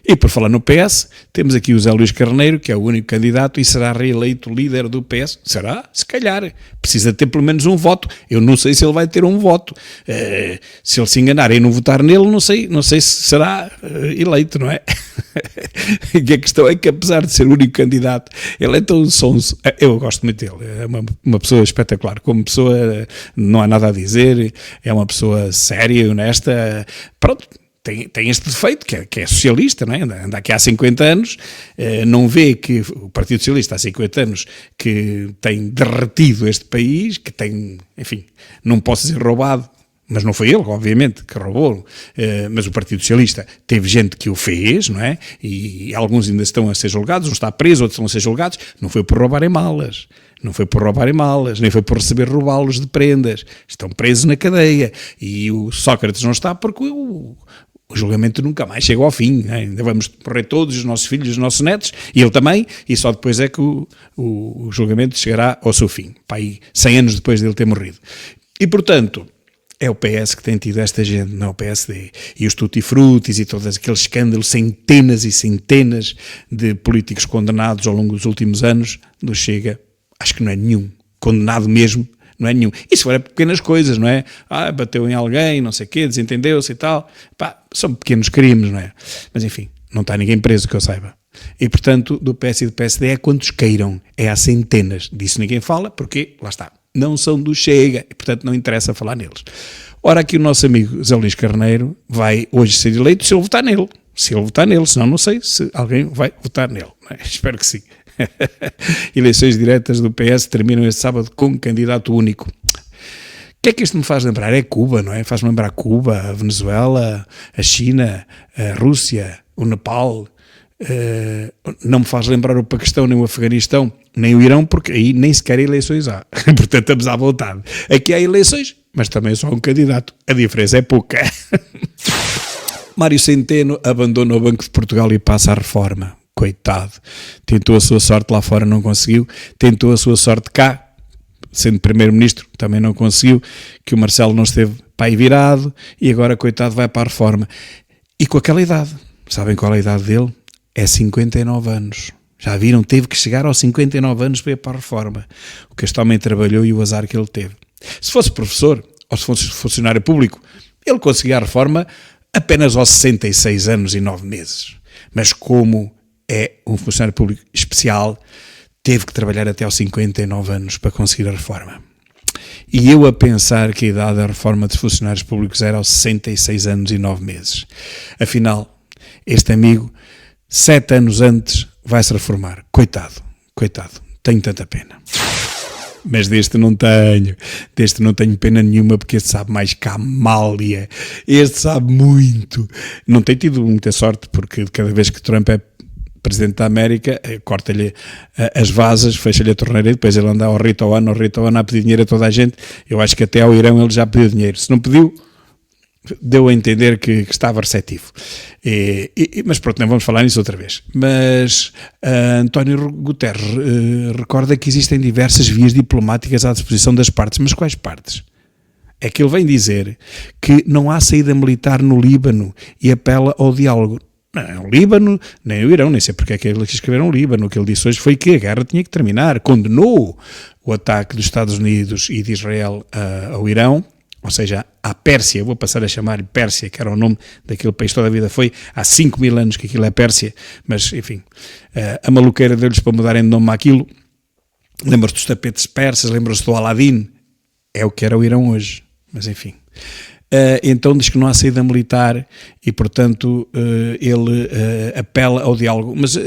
E por falar no PS, temos aqui o Zé Luís Carneiro, que é o único candidato e será reeleito líder do PS. Será? Se calhar. Precisa ter pelo menos um voto. Eu não sei se ele vai ter um voto. Se ele se enganar e não votar nele, não sei se será eleito, não é? E a questão é que, apesar de ser o único candidato, ele é tão sonso. Eu gosto muito dele. É uma pessoa espetacular. Como pessoa, não há nada a dizer. É uma pessoa séria e honesta. Pronto. Tem este defeito, que é socialista, não é? Anda aqui há 50 anos, não vê que o Partido Socialista há 50 anos que tem derretido este país, que tem, enfim, não posso dizer roubado, mas não foi ele, obviamente, que roubou, mas o Partido Socialista teve gente que o fez, não é? E alguns ainda estão a ser julgados, um está preso, outros estão a ser julgados, não foi por roubarem malas. Não foi por roubarem malas, nem foi por receber robalos de prendas. Estão presos na cadeia. E o Sócrates não está porque o julgamento nunca mais chega ao fim, né? Ainda vamos morrer todos, os nossos filhos, os nossos netos, e ele também, e só depois é que o julgamento chegará ao seu fim, para aí 100 anos depois dele ter morrido. E, portanto, é o PS que tem tido esta gente, não é o PSD. E os tutti-frutis e todos aqueles escândalos, centenas e centenas de políticos condenados ao longo dos últimos anos, do Chega, acho que não é nenhum, condenado mesmo, não é nenhum. Isso for pequenas coisas, não é? Bateu em alguém, não sei o quê, desentendeu-se e tal. São pequenos crimes, não é? Mas enfim, não está ninguém preso que eu saiba. E portanto, do PS e do PSD é quantos queiram. É há centenas. Disso ninguém fala, porque, lá está, não são do Chega. E portanto não interessa falar neles. Ora, aqui o nosso amigo Zé Luís Carneiro vai hoje ser eleito se ele votar nele. Se ele votar nele, senão não sei se alguém vai votar nele. Não é? Espero que sim. Eleições diretas do PS terminam este sábado com um candidato único. O que é que isto me faz lembrar? É Cuba, não é? Faz-me lembrar Cuba, a Venezuela, a China, a Rússia, o Nepal. Não me faz lembrar o Paquistão, nem o Afeganistão, nem o Irão, porque aí nem sequer eleições há. Portanto, estamos à vontade. Aqui há eleições, mas também só um candidato. A diferença é pouca. Mário Centeno abandona o Banco de Portugal e passa à reforma. Coitado, tentou a sua sorte lá fora, não conseguiu, tentou a sua sorte cá, sendo primeiro-ministro, também não conseguiu, que o Marcelo não esteve pai virado, e agora, coitado, vai para a reforma. E com aquela idade, sabem qual é a idade dele? É 59 anos. Já viram? Teve que chegar aos 59 anos para ir para a reforma. O que este homem trabalhou e o azar que ele teve. Se fosse professor, ou se fosse funcionário público, ele conseguia a reforma apenas aos 66 anos e 9 meses. Mas como é um funcionário público especial, teve que trabalhar até aos 59 anos para conseguir a reforma. E eu a pensar que a idade da reforma dos funcionários públicos era aos 66 anos e 9 meses. Afinal, este amigo, 7 anos antes, vai-se reformar. Coitado, tenho tanta pena. Mas deste não tenho pena nenhuma, porque este sabe mais que a Amália. Este sabe muito. Não tem tido muita sorte, porque cada vez que Trump é Presidente da América, corta-lhe as vasas, fecha-lhe a torneira e depois ele anda ao rito ao ano a pedir dinheiro a toda a gente. Eu acho que até ao Irão ele já pediu dinheiro. Se não pediu, deu a entender que estava receptivo. Mas pronto, não vamos falar nisso outra vez. Mas António Guterres recorda que existem diversas vias diplomáticas à disposição das partes. Mas quais partes? É que ele vem dizer que não há saída militar no Líbano e apela ao diálogo. Não, o Líbano, nem o Irão, nem sei porque é que eles escreveram o Líbano. O que ele disse hoje foi que a guerra tinha que terminar. Condenou o ataque dos Estados Unidos e de Israel ao Irão, ou seja, à Pérsia. Vou passar a chamar-lhe Pérsia, que era o nome daquele país toda a vida. Foi há 5.000 anos que aquilo é Pérsia, mas enfim, a maluqueira deu-lhes para mudarem de nome àquilo. Lembram-se dos tapetes persas, lembram-se do Aladim. É o que era o Irão hoje, mas enfim. Então diz que não há saída militar e, portanto, ele apela ao diálogo. Mas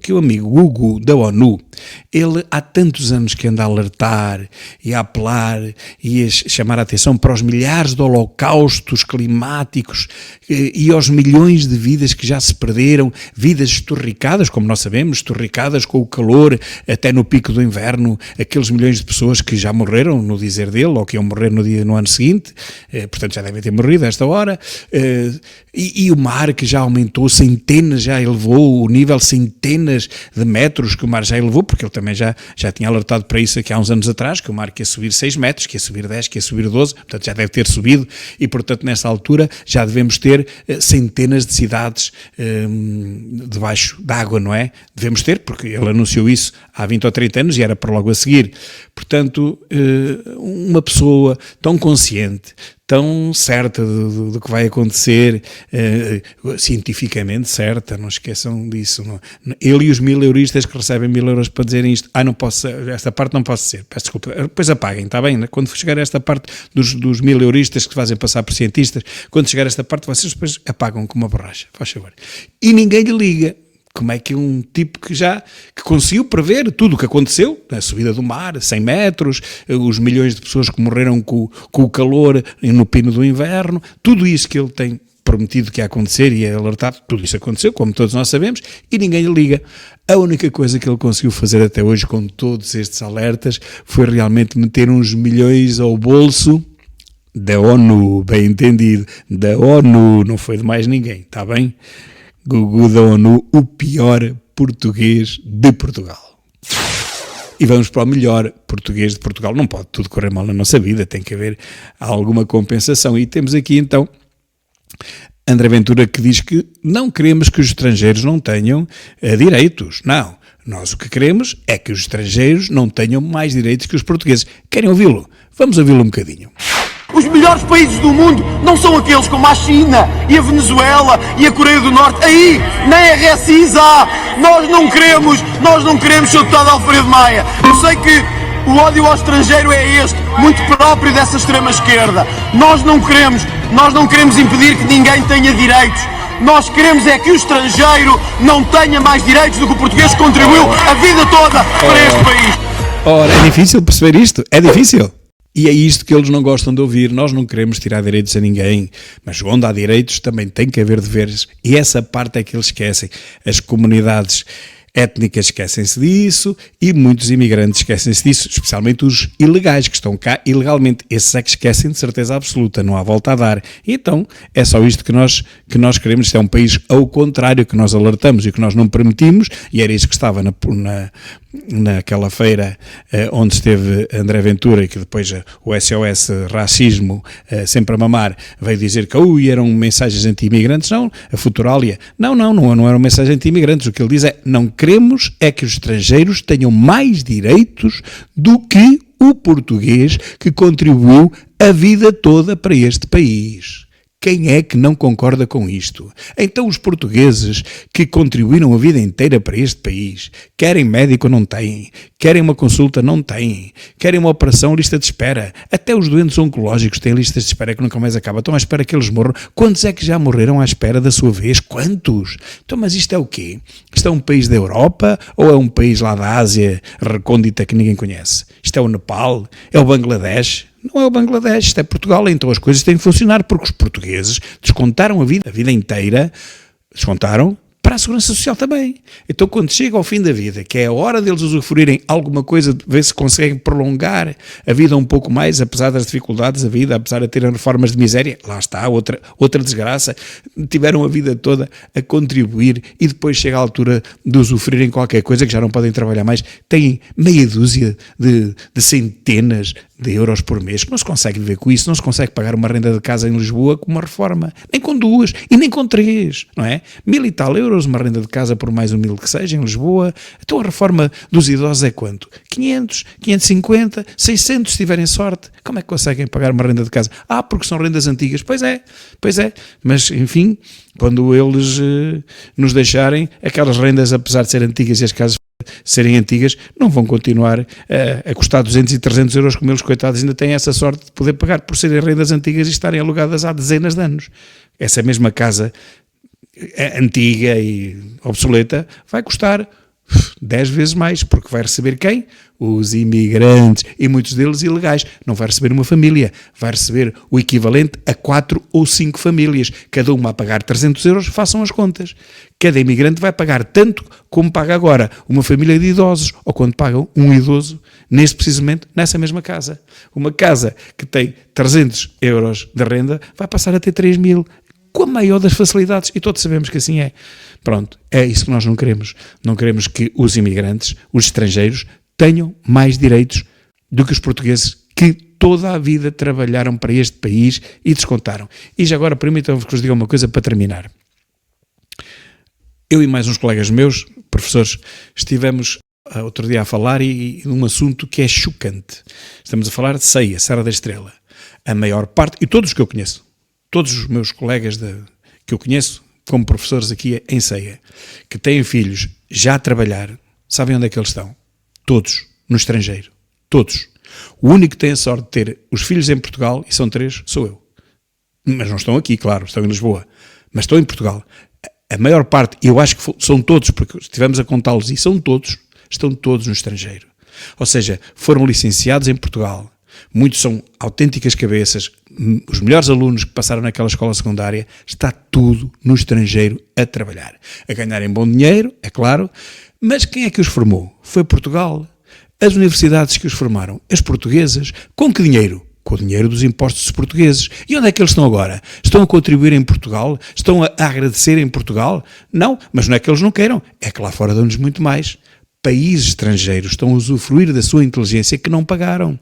que o amigo Hugo da ONU, ele há tantos anos que anda a alertar e a apelar e a chamar a atenção para os milhares de holocaustos climáticos e aos milhões de vidas que já se perderam, vidas esturricadas, como nós sabemos, esturricadas com o calor até no pico do inverno, aqueles milhões de pessoas que já morreram, no dizer dele, ou que iam morrer no ano seguinte, portanto já devem ter morrido a esta hora, e o mar que já aumentou centenas, já elevou o nível centenas de metros que o mar já elevou, porque porque ele também já tinha alertado para isso aqui há uns anos atrás, que o mar ia subir 6 metros, que ia subir 10, que ia subir 12, portanto já deve ter subido, e portanto nessa altura já devemos ter centenas de cidades debaixo d'água, não é? Devemos ter, porque ele anunciou isso há 20 ou 30 anos e era para logo a seguir. Portanto, uma pessoa tão consciente, tão certa do que vai acontecer, cientificamente certa, não esqueçam disso. Não. Ele e os 1000 euristas que recebem 1000 euros para dizerem isto, não posso, esta parte não posso ser, peço desculpa, depois apaguem, está bem? Quando chegar a esta parte dos 1000 euristas que se fazem passar por cientistas, quando chegar a esta parte vocês depois apagam com uma borracha, faz favor. E ninguém lhe liga. Como é que um tipo que conseguiu prever tudo o que aconteceu, a subida do mar, 100 metros, os milhões de pessoas que morreram com o calor no pino do inverno, tudo isso que ele tem prometido que ia acontecer e alertado, tudo isso aconteceu, como todos nós sabemos, e ninguém lhe liga. A única coisa que ele conseguiu fazer até hoje com todos estes alertas foi realmente meter uns milhões ao bolso da ONU, bem entendido, da ONU, não foi de mais ninguém, está bem? Gugu da ONU, o pior português de Portugal. E vamos para o melhor português de Portugal. Não pode tudo correr mal na nossa vida, tem que haver alguma compensação. E temos aqui então André Ventura, que diz que não queremos que os estrangeiros não tenham direitos. Não, nós o que queremos é que os estrangeiros não tenham mais direitos que os portugueses. Querem ouvi-lo? Vamos ouvi-lo um bocadinho. Os melhores países do mundo não são aqueles como a China e a Venezuela e a Coreia do Norte. Aí, na RSIs há. Nós não queremos, Sr. Deputado Alfredo Maia. Eu sei que o ódio ao estrangeiro é este, muito próprio dessa extrema-esquerda. Nós não queremos impedir que ninguém tenha direitos. Nós queremos é que o estrangeiro não tenha mais direitos do que o português que contribuiu a vida toda para este país. Ora, é difícil perceber isto? É difícil. E é isto que eles não gostam de ouvir. Nós não queremos tirar direitos a ninguém, mas onde há direitos também tem que haver deveres. E essa parte é que eles esquecem. As comunidades étnicas esquecem-se disso e muitos imigrantes esquecem-se disso, especialmente os ilegais que estão cá ilegalmente. Esses é que esquecem de certeza absoluta, não há volta a dar. E então é só isto que nós queremos. Isto é um país ao contrário, que nós alertamos e que nós não permitimos, e era isso que estava naquela feira onde esteve André Ventura e que depois o SOS Racismo, sempre a mamar, veio dizer que eram mensagens anti-imigrantes. Não, a Futuralia, não eram mensagens anti-imigrantes. O que ele diz é, não queremos é que os estrangeiros tenham mais direitos do que o português que contribuiu a vida toda para este país. Quem é que não concorda com isto? Então os portugueses que contribuíram a vida inteira para este país, querem médico, não têm, querem uma consulta, não têm, querem uma operação, lista de espera. Até os doentes oncológicos têm listas de espera que nunca mais acabam. Estão à espera que eles morram. Quantos é que já morreram à espera da sua vez? Quantos? Então, mas isto é o quê? Isto é um país da Europa ou é um país lá da Ásia recôndita que ninguém conhece? Isto é o Nepal? É o Bangladesh? Não é o Bangladesh, isto é Portugal, então as coisas têm que funcionar, porque os portugueses descontaram a vida inteira, descontaram para a Segurança Social também. Então quando chega ao fim da vida, que é a hora deles usufruírem alguma coisa, de ver se conseguem prolongar a vida um pouco mais, apesar das dificuldades da vida, apesar de terem reformas de miséria, lá está, outra desgraça, tiveram a vida toda a contribuir e depois chega a altura de usufruírem qualquer coisa que já não podem trabalhar mais, têm meia dúzia de centenas de euros por mês, que não se consegue viver com isso, não se consegue pagar uma renda de casa em Lisboa com uma reforma, nem com 2 e nem com 3, não é? 1000 e tal euros, uma renda de casa por mais humilde que seja em Lisboa. Então a reforma dos idosos é quanto? 500, 550, 600 se tiverem sorte. Como é que conseguem pagar uma renda de casa? Porque são rendas antigas. Pois é, mas enfim, quando eles nos deixarem, aquelas rendas, apesar de serem antigas e as casas serem antigas, não vão continuar a custar 200 e 300 euros, como eles, coitados, ainda têm essa sorte de poder pagar por serem rendas antigas e estarem alugadas há dezenas de anos. Essa mesma casa antiga e obsoleta vai custar 10 vezes mais, porque vai receber quem? Os imigrantes, e muitos deles ilegais. Não vai receber uma família, vai receber o equivalente a 4 ou 5 famílias, cada uma a pagar 300 euros, façam as contas. Cada imigrante vai pagar tanto como paga agora uma família de idosos, ou quando pagam um idoso, precisamente nessa mesma casa. Uma casa que tem 300 euros de renda vai passar a ter 3.000. com a maior das facilidades, e todos sabemos que assim é. Pronto, é isso que nós não queremos. Não queremos que os imigrantes, os estrangeiros, tenham mais direitos do que os portugueses que toda a vida trabalharam para este país e descontaram. E já agora permitam-vos que vos diga uma coisa para terminar. Eu e mais uns colegas meus, professores, estivemos outro dia a falar de um assunto que é chocante. Estamos a falar de Ceia, Serra da Estrela. A maior parte, e todos os que eu conheço, todos os meus colegas que eu conheço como professores aqui em Ceia, que têm filhos já a trabalhar, sabem onde é que eles estão? Todos no estrangeiro. Todos. O único que tem a sorte de ter os filhos em Portugal, e são 3, sou eu. Mas não estão aqui, claro, estão em Lisboa. Mas estão em Portugal. A maior parte, e eu acho que são todos, porque estivemos a contá-los, e são todos, estão todos no estrangeiro. Ou seja, foram licenciados em Portugal. Muitos são autênticas cabeças. Os melhores alunos que passaram naquela escola secundária, está tudo no estrangeiro a trabalhar. A ganharem bom dinheiro, é claro, mas quem é que os formou? Foi Portugal. As universidades que os formaram, as portuguesas, com que dinheiro? Com o dinheiro dos impostos dos portugueses. E onde é que eles estão agora? Estão a contribuir em Portugal? Estão a agradecer em Portugal? Não, mas não é que eles não queiram, é que lá fora dão-nos muito mais. Países estrangeiros estão a usufruir da sua inteligência que não pagaram,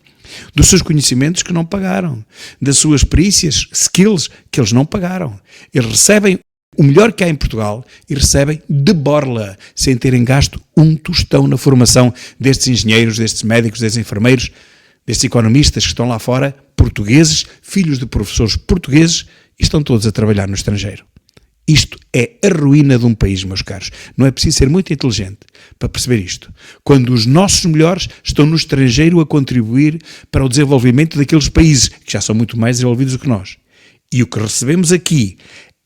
dos seus conhecimentos que não pagaram, das suas perícias, skills que eles não pagaram. Eles recebem o melhor que há em Portugal e recebem de borla, sem terem gasto um tostão na formação destes engenheiros, destes médicos, destes enfermeiros, destes economistas que estão lá fora, portugueses, filhos de professores portugueses, e estão todos a trabalhar no estrangeiro. Isto é a ruína de um país, meus caros. Não é preciso ser muito inteligente para perceber isto. Quando os nossos melhores estão no estrangeiro a contribuir para o desenvolvimento daqueles países que já são muito mais desenvolvidos do que nós. E o que recebemos aqui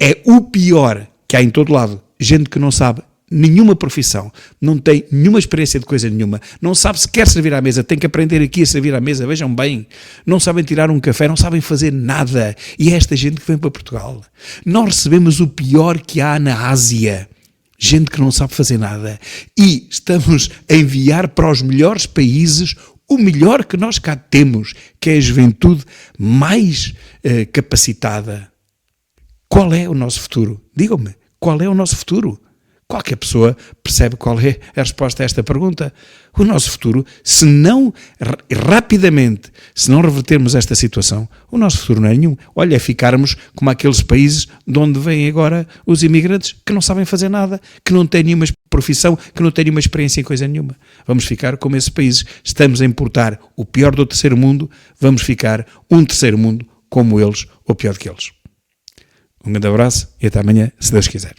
é o pior que há em todo lado. Gente que não sabe nenhuma profissão, não tem nenhuma experiência de coisa nenhuma, não sabe sequer servir à mesa, tem que aprender aqui a servir à mesa, vejam bem, não sabem tirar um café, não sabem fazer nada, e é esta gente que vem para Portugal. Nós recebemos o pior que há na Ásia, gente que não sabe fazer nada, e estamos a enviar para os melhores países o melhor que nós cá temos, que é a juventude mais capacitada. Qual é o nosso futuro? Digam-me, qual é o nosso futuro? Qualquer pessoa percebe qual é a resposta a esta pergunta. O nosso futuro, se não rapidamente, se não revertermos esta situação, o nosso futuro não é nenhum. Olha, é ficarmos como aqueles países de onde vêm agora os imigrantes que não sabem fazer nada, que não têm nenhuma profissão, que não têm nenhuma experiência em coisa nenhuma. Vamos ficar como esses países. Estamos a importar o pior do terceiro mundo, vamos ficar um terceiro mundo como eles ou pior que eles. Um grande abraço e até amanhã, se Deus quiser.